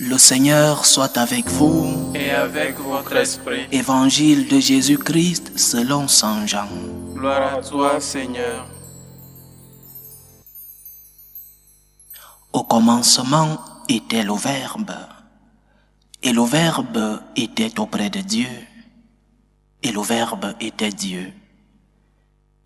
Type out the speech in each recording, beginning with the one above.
Le Seigneur soit avec vous. Et avec votre esprit. Évangile de Jésus-Christ selon saint Jean. Gloire à toi, Seigneur. Au commencement était le Verbe, et le Verbe était auprès de Dieu, et le Verbe était Dieu.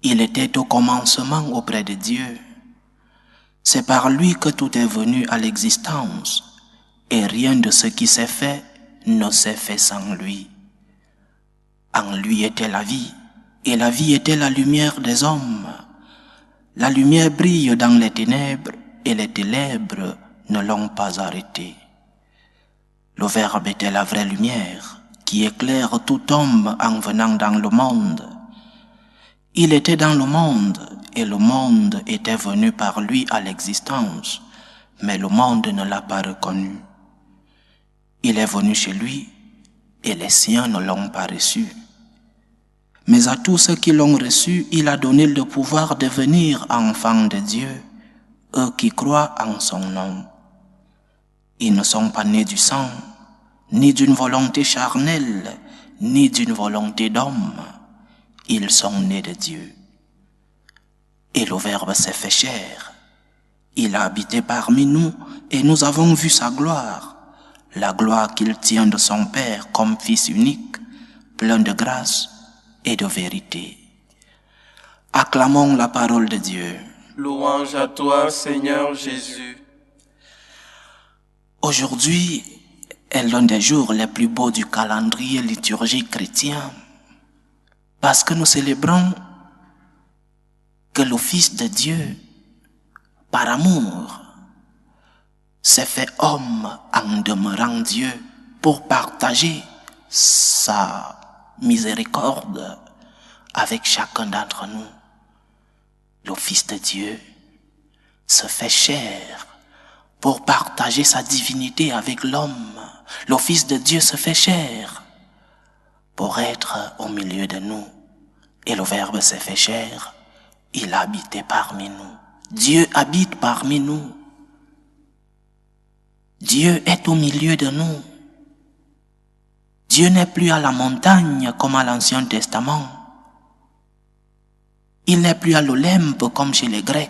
Il était au commencement auprès de Dieu. C'est par lui que tout est venu à l'existence, et rien de ce qui s'est fait ne s'est fait sans lui. En lui était la vie, et la vie était la lumière des hommes. La lumière brille dans les ténèbres, et les ténèbres ne l'ont pas arrêté. Le Verbe était la vraie lumière, qui éclaire tout homme en venant dans le monde. Il était dans le monde, et le monde était venu par lui à l'existence, mais le monde ne l'a pas reconnu. Il est venu chez lui, et les siens ne l'ont pas reçu. Mais à tous ceux qui l'ont reçu, il a donné le pouvoir de devenir enfants de Dieu, eux qui croient en son nom. Ils ne sont pas nés du sang, ni d'une volonté charnelle, ni d'une volonté d'homme. Ils sont nés de Dieu. Et le Verbe s'est fait chair. Il a habité parmi nous, et nous avons vu sa gloire, la gloire qu'il tient de son Père comme Fils unique, plein de grâce et de vérité. Acclamons la parole de Dieu. Louange à toi, Seigneur Jésus. Aujourd'hui est l'un des jours les plus beaux du calendrier liturgique chrétien, parce que nous célébrons que le Fils de Dieu, par amour, s'est fait homme en demeurant Dieu pour partager sa miséricorde avec chacun d'entre nous. Le Fils de Dieu se fait chair pour partager sa divinité avec l'homme. Le Fils de Dieu se fait chair pour être au milieu de nous. Et le Verbe s'est fait chair, il a habité parmi nous. Dieu habite parmi nous. Dieu est au milieu de nous. Dieu n'est plus à la montagne comme à l'Ancien Testament. Il n'est plus à l'Olympe comme chez les Grecs.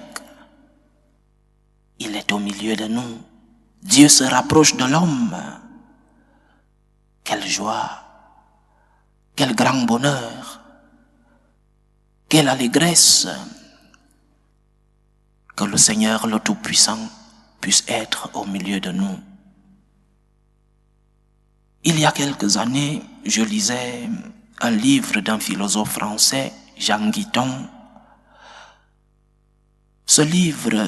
Il est au milieu de nous. Dieu se rapproche de l'homme. Quelle joie, quel grand bonheur, quelle allégresse que le Seigneur le Tout-Puissant puisse être au milieu de nous. Il y a quelques années, je lisais un livre d'un philosophe français, Jean Guiton. Ce livre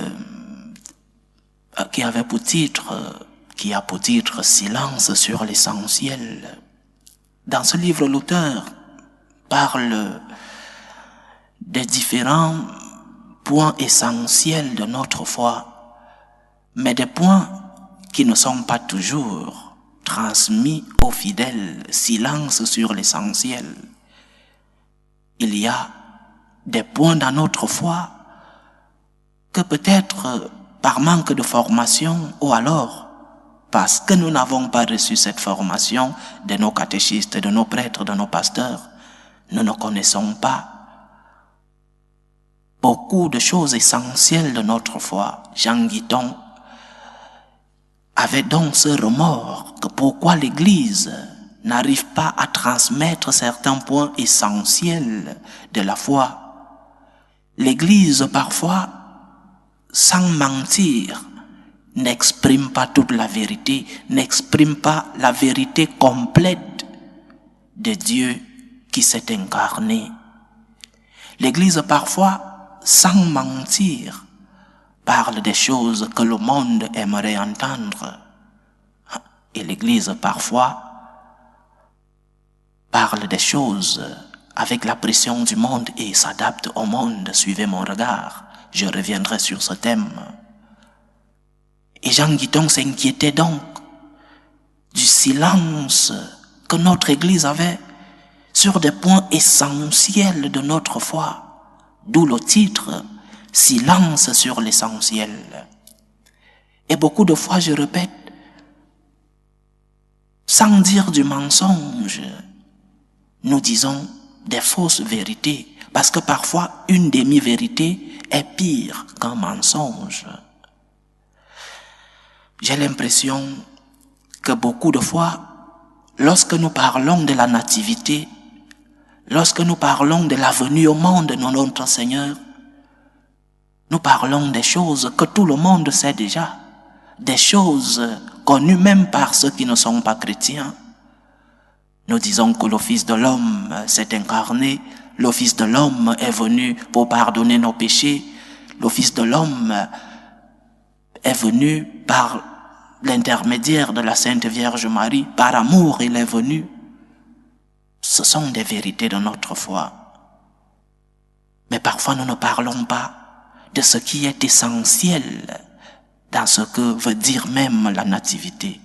qui a pour titre Silence sur l'essentiel. Dans ce livre, l'auteur parle des différents points essentiels de notre foi, mais des points qui ne sont pas toujours transmis aux fidèles. Silence sur l'essentiel. Il y a des points dans notre foi que peut-être par manque de formation ou alors parce que nous n'avons pas reçu cette formation de nos catéchistes, de nos prêtres, de nos pasteurs, nous ne connaissons pas beaucoup de choses essentielles de notre foi. Jean Guiton avait donc ce remords que pourquoi l'Église n'arrive pas à transmettre certains points essentiels de la foi. L'Église, parfois, sans mentir, n'exprime pas toute la vérité, n'exprime pas la vérité complète de Dieu qui s'est incarné. L'Église, parfois, sans mentir, parle des choses que le monde aimerait entendre. Et l'Église, parfois, parle des choses avec la pression du monde et s'adapte au monde. Suivez mon regard. Je reviendrai sur ce thème. Et Jean Guiton s'inquiétait donc du silence que notre Église avait sur des points essentiels de notre foi. D'où le titre « Silence sur l'essentiel ». Et beaucoup de fois, je répète, sans dire du mensonge, nous disons des fausses vérités, parce que parfois une demi-vérité est pire qu'un mensonge. J'ai l'impression que beaucoup de fois, lorsque nous parlons de la nativité, lorsque nous parlons de la venue au monde de notre Seigneur, nous parlons des choses que tout le monde sait déjà, des choses connues même par ceux qui ne sont pas chrétiens. Nous disons que le Fils de l'homme s'est incarné, le Fils de l'homme est venu pour pardonner nos péchés, le Fils de l'homme est venu par l'intermédiaire de la Sainte Vierge Marie, par amour il est venu. Ce sont des vérités de notre foi. Mais parfois nous ne parlons pas de ce qui est essentiel dans ce que veut dire même la nativité.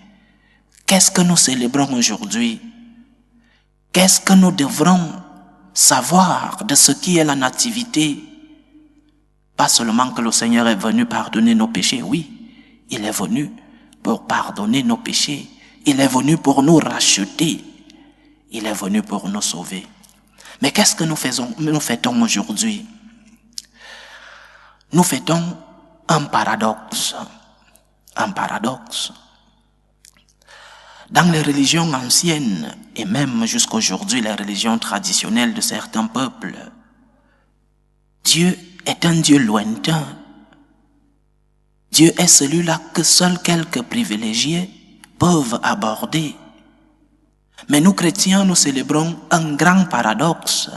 Qu'est-ce que nous célébrons aujourd'hui? Qu'est-ce que nous devrons savoir de ce qui est la nativité? Pas seulement que le Seigneur est venu pardonner nos péchés, oui, il est venu pour pardonner nos péchés, il est venu pour nous racheter, il est venu pour nous sauver. Mais qu'est-ce que nous fêtons aujourd'hui? Nous fêtons un paradoxe. Un paradoxe. Dans les religions anciennes, et même jusqu'aujourd'hui les religions traditionnelles de certains peuples, Dieu est un Dieu lointain. Dieu est celui-là que seuls quelques privilégiés peuvent aborder. Mais nous chrétiens, nous célébrons un grand paradoxe.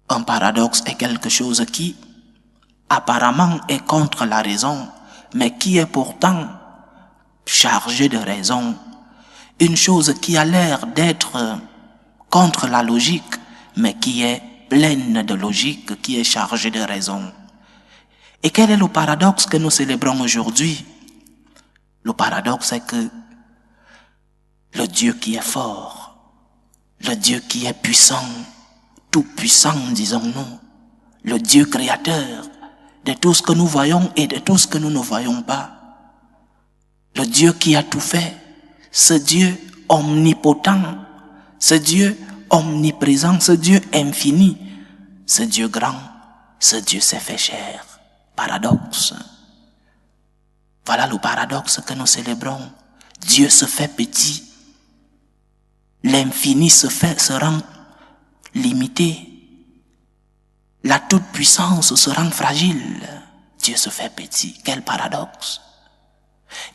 Un paradoxe est quelque chose qui, apparemment, est contre la raison, mais qui est pourtant chargé de raison. Une chose qui a l'air d'être contre la logique, mais qui est pleine de logique, qui est chargée de raison. Et quel est le paradoxe que nous célébrons aujourd'hui? Le paradoxe est que le Dieu qui est fort, le Dieu qui est puissant, tout puissant, disons-nous, le Dieu créateur de tout ce que nous voyons et de tout ce que nous ne voyons pas, le Dieu qui a tout fait, ce Dieu omnipotent, ce Dieu omniprésent, ce Dieu infini, ce Dieu grand, ce Dieu s'est fait chair. Paradoxe. Voilà le paradoxe que nous célébrons. Dieu se fait petit. L'infini se rend limité. La toute-puissance se rend fragile. Dieu se fait petit. Quel paradoxe.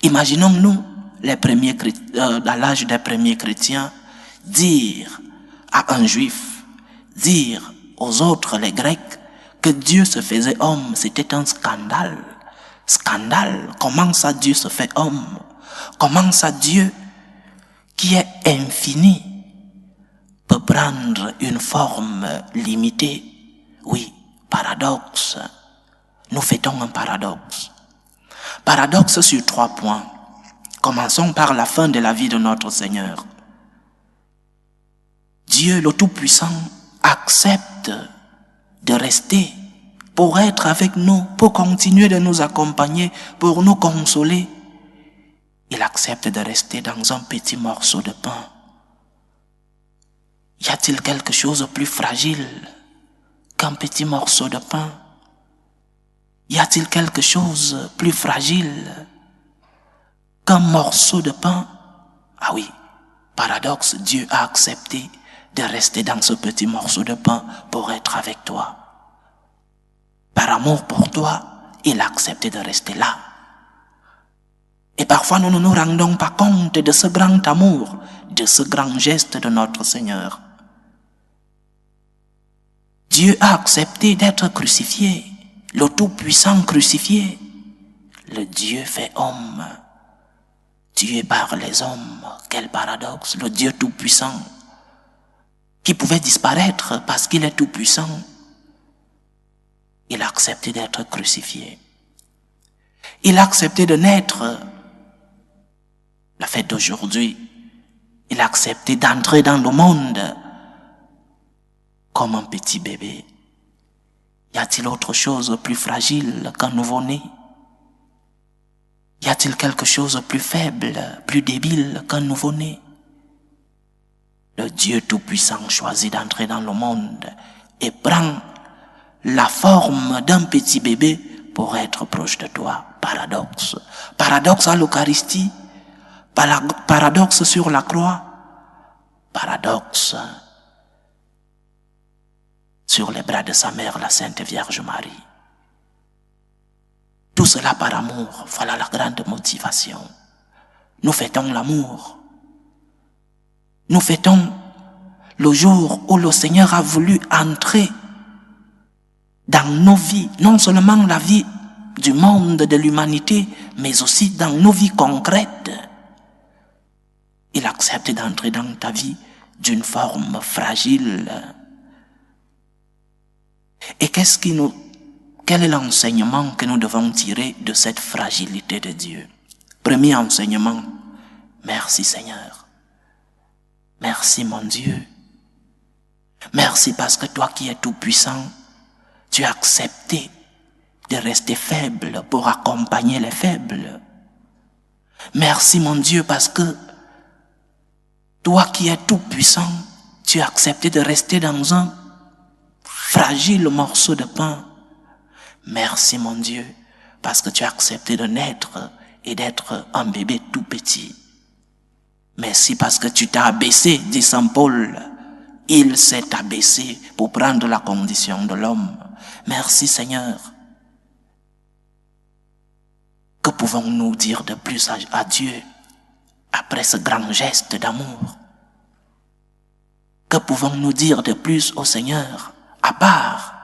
Imaginons-nous, à l'âge des premiers chrétiens, dire à un juif, dire aux autres, les Grecs, que Dieu se faisait homme, c'était un scandale. Scandale. Comment ça Dieu se fait homme? Comment ça Dieu, qui est infini, peut prendre une forme limitée? Oui, paradoxe. Nous fêtons un paradoxe. Paradoxe sur 3 points. Commençons par la fin de la vie de notre Seigneur. Dieu, le Tout-Puissant, accepte de rester pour être avec nous, pour continuer de nous accompagner, pour nous consoler. Il accepte de rester dans un petit morceau de pain. Y a-t-il quelque chose de plus fragile qu'un petit morceau de pain? Y a-t-il quelque chose de plus fragile qu'un morceau de pain? Ah oui, paradoxe, Dieu a accepté de rester dans ce petit morceau de pain pour être avec toi. Par amour pour toi, il a accepté de rester là. Et parfois nous ne nous rendons pas compte de ce grand amour, de ce grand geste de notre Seigneur. Dieu a accepté d'être crucifié, le Tout-Puissant crucifié. Le Dieu fait homme, tué par les hommes. Quel paradoxe, le Dieu Tout-Puissant, qui pouvait disparaître parce qu'il est Tout-Puissant. Il a accepté d'être crucifié. Il a accepté de naître. La fête d'aujourd'hui, il a accepté d'entrer dans le monde comme un petit bébé. Y a-t-il autre chose plus fragile qu'un nouveau-né? Y a-t-il quelque chose de plus faible, plus débile qu'un nouveau-né? Le Dieu Tout-Puissant choisit d'entrer dans le monde et prend la forme d'un petit bébé pour être proche de toi. Paradoxe. Paradoxe à l'Eucharistie, paradoxe sur la croix, paradoxe sur les bras de sa mère, la Sainte Vierge Marie. Tout cela par amour, voilà la grande motivation. Nous fêtons l'amour. Nous fêtons le jour où le Seigneur a voulu entrer dans nos vies, non seulement la vie du monde, de l'humanité, mais aussi dans nos vies concrètes. Il accepte d'entrer dans ta vie d'une forme fragile. Et quel est l'enseignement que nous devons tirer de cette fragilité de Dieu? Premier enseignement, merci Seigneur. Merci mon Dieu. Merci parce que toi qui es tout puissant, tu as accepté de rester faible pour accompagner les faibles. Merci mon Dieu parce que toi qui es tout puissant, tu as accepté de rester dans un fragile morceau de pain. Merci mon Dieu parce que tu as accepté de naître et d'être un bébé tout petit. Merci parce que tu t'as abaissé, dit Saint Paul. Il s'est abaissé pour prendre la condition de l'homme. Merci Seigneur. Que pouvons-nous dire de plus à Dieu après ce grand geste d'amour? Que pouvons-nous dire de plus au Seigneur à part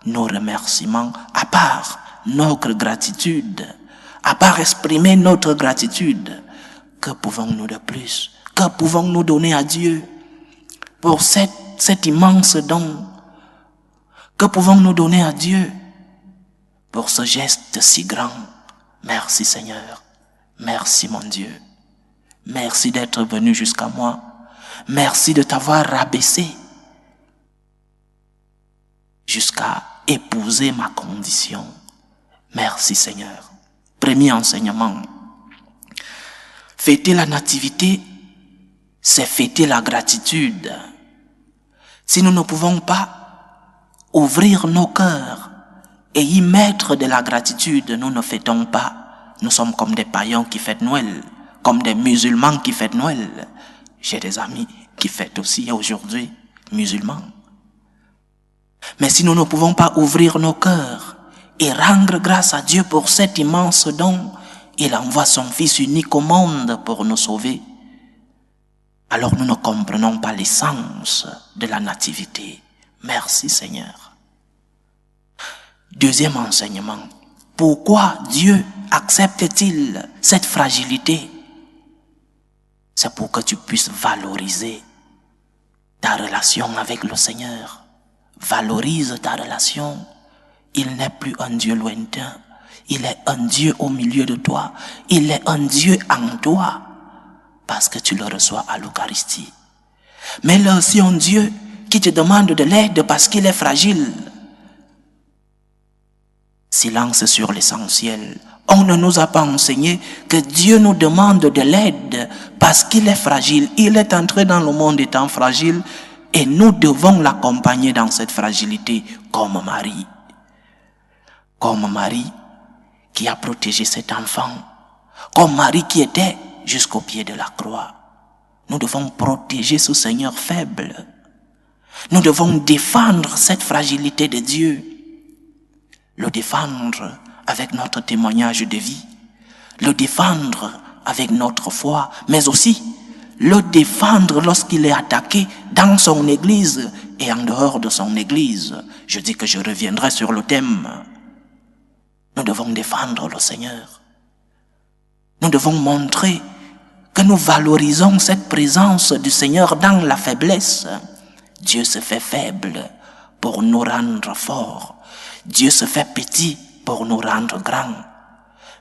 nos remerciements, à part notre gratitude, à part exprimer notre gratitude? Que pouvons-nous de plus? Que pouvons-nous donner à Dieu pour cet immense don? Que pouvons-nous donner à Dieu pour ce geste si grand? Merci Seigneur. Merci mon Dieu. Merci d'être venu jusqu'à moi. Merci de t'avoir rabaissé jusqu'à épouser ma condition. Merci Seigneur. Premier enseignement. Fêter la nativité, c'est fêter la gratitude. Si nous ne pouvons pas ouvrir nos cœurs et y mettre de la gratitude, nous ne fêtons pas. Nous sommes comme des païens qui fêtent Noël, comme des musulmans qui fêtent Noël. J'ai des amis qui fêtent aussi aujourd'hui musulmans. Mais si nous ne pouvons pas ouvrir nos cœurs et rendre grâce à Dieu pour cet immense don, il envoie son Fils unique au monde pour nous sauver, alors nous ne comprenons pas l'essence de la nativité. Merci Seigneur. Deuxième enseignement. Pourquoi Dieu accepte-t-il cette fragilité? C'est pour que tu puisses valoriser ta relation avec le Seigneur. Valorise ta relation. Il n'est plus un Dieu lointain. Il est un Dieu au milieu de toi. Il est un Dieu en toi. Parce que tu le reçois à l'Eucharistie. Mais il est aussi un Dieu qui te demande de l'aide parce qu'il est fragile. Silence sur l'essentiel. On ne nous a pas enseigné que Dieu nous demande de l'aide parce qu'il est fragile. Il est entré dans le monde étant fragile et nous devons l'accompagner dans cette fragilité comme Marie. Comme Marie qui a protégé cet enfant. Comme Marie qui était jusqu'au pied de la croix. Nous devons protéger ce Seigneur faible. Nous devons défendre cette fragilité de Dieu. Le défendre avec notre témoignage de vie. Le défendre avec notre foi. Mais aussi le défendre lorsqu'il est attaqué dans son église et en dehors de son église. Je dis que je reviendrai sur le thème. Nous devons défendre le Seigneur. Nous devons montrer que nous valorisons cette présence du Seigneur dans la faiblesse. Dieu se fait faible pour nous rendre forts. Dieu se fait petit pour nous rendre grands.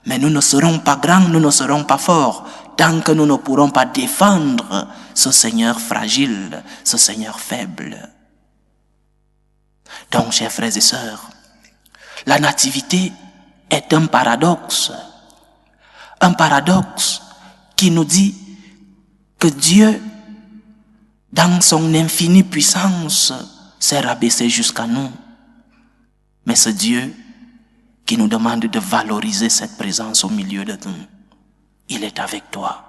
Mais nous ne serons pas grands, nous ne serons pas forts, tant que nous ne pourrons pas défendre ce Seigneur fragile, ce Seigneur faible. Donc, chers frères et sœurs, la nativité est un paradoxe. un paradoxe qui nous dit que Dieu, dans son infinie puissance, s'est rabaissé jusqu'à nous. Mais c'est Dieu qui nous demande de valoriser cette présence au milieu de nous. Il est avec toi.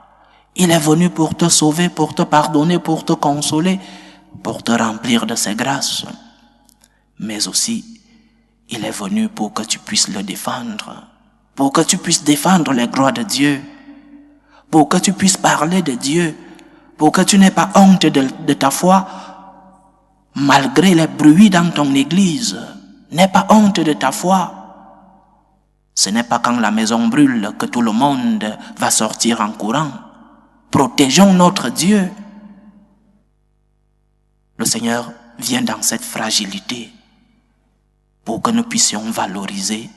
Il est venu pour te sauver, pour te pardonner, pour te consoler, pour te remplir de ses grâces. Mais aussi, il est venu pour que tu puisses le défendre, pour que tu puisses défendre les gloires de Dieu, pour que tu puisses parler de Dieu, pour que tu n'aies pas honte de ta foi, malgré les bruits dans ton église. N'aie pas honte de ta foi. Ce n'est pas quand la maison brûle que tout le monde va sortir en courant. Protégeons notre Dieu. Le Seigneur vient dans cette fragilité pour que nous puissions valoriser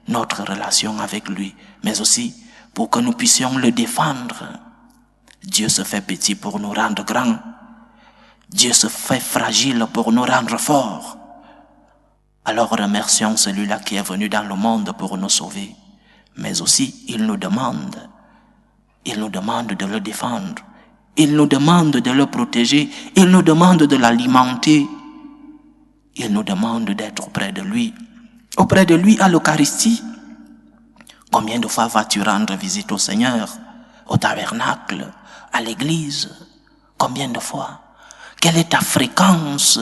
notre relation avec lui, mais aussi pour que nous puissions le défendre. Dieu se fait petit pour nous rendre grands. Dieu se fait fragile pour nous rendre forts. Alors remercions celui-là qui est venu dans le monde pour nous sauver. Mais aussi, il nous demande de le défendre. Il nous demande de le protéger. Il nous demande de l'alimenter. Il nous demande d'être auprès de lui. Auprès de lui à l'Eucharistie. Combien de fois vas-tu rendre visite au Seigneur, au tabernacle, à l'église? Combien de fois? Quelle est ta fréquence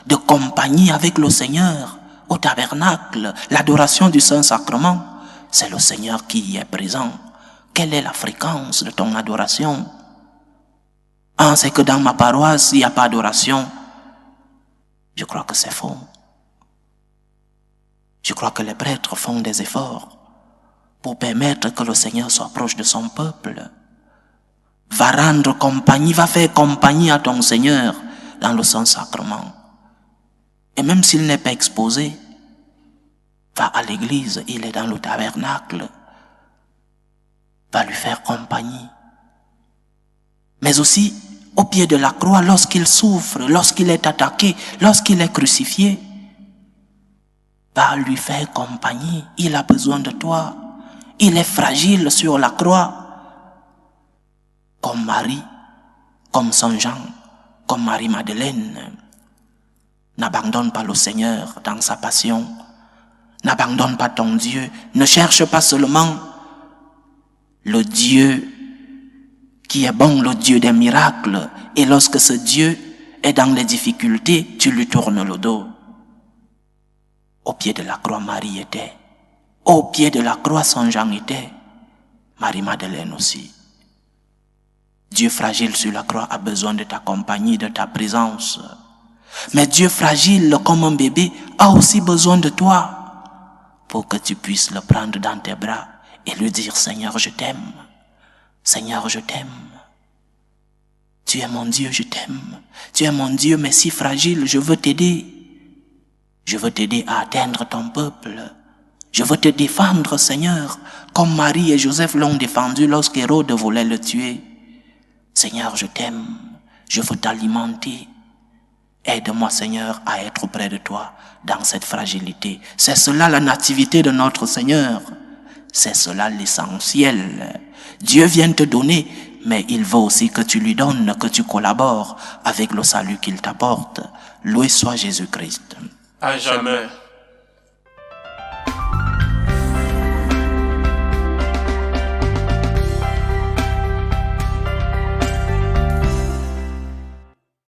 de compagnie avec le Seigneur au tabernacle, l'adoration du Saint-Sacrement? C'est le Seigneur qui y est présent. Quelle est la fréquence de ton adoration? C'est que dans ma paroisse, il n'y a pas d'adoration. Je crois que c'est faux. Je crois que les prêtres font des efforts pour permettre que le Seigneur soit proche de son peuple. Va rendre compagnie, va faire compagnie à ton Seigneur dans le Saint-Sacrement. Et même s'il n'est pas exposé, va à l'église, il est dans le tabernacle, va lui faire compagnie. Mais aussi, au pied de la croix, lorsqu'il souffre, lorsqu'il est attaqué, lorsqu'il est crucifié, va lui faire compagnie. Il a besoin de toi. Il est fragile sur la croix. Comme Marie, comme Saint Jean, comme Marie-Madeleine. N'abandonne pas le Seigneur dans sa passion. N'abandonne pas ton Dieu. Ne cherche pas seulement le Dieu qui est bon, le Dieu des miracles. Et lorsque ce Dieu est dans les difficultés, tu lui tournes le dos. Au pied de la croix, Marie était. Au pied de la croix, Saint Jean était. Marie-Madeleine aussi. Dieu fragile sur la croix a besoin de ta compagnie, de ta présence. Mais Dieu fragile comme un bébé a aussi besoin de toi pour que tu puisses le prendre dans tes bras et lui dire: Seigneur, je t'aime. Seigneur, je t'aime. Tu es mon Dieu, je t'aime. Tu es mon Dieu, mais si fragile, je veux t'aider. Je veux t'aider à atteindre ton peuple. Je veux te défendre, Seigneur, comme Marie et Joseph l'ont défendu lorsqu'Hérode voulait le tuer. Seigneur, je t'aime. Je veux t'alimenter. Aide-moi, Seigneur, à être auprès de toi dans cette fragilité. C'est cela la nativité de notre Seigneur. C'est cela l'essentiel. Dieu vient te donner, mais il veut aussi que tu lui donnes, que tu collabores avec le salut qu'il t'apporte. Loué soit Jésus-Christ. À jamais.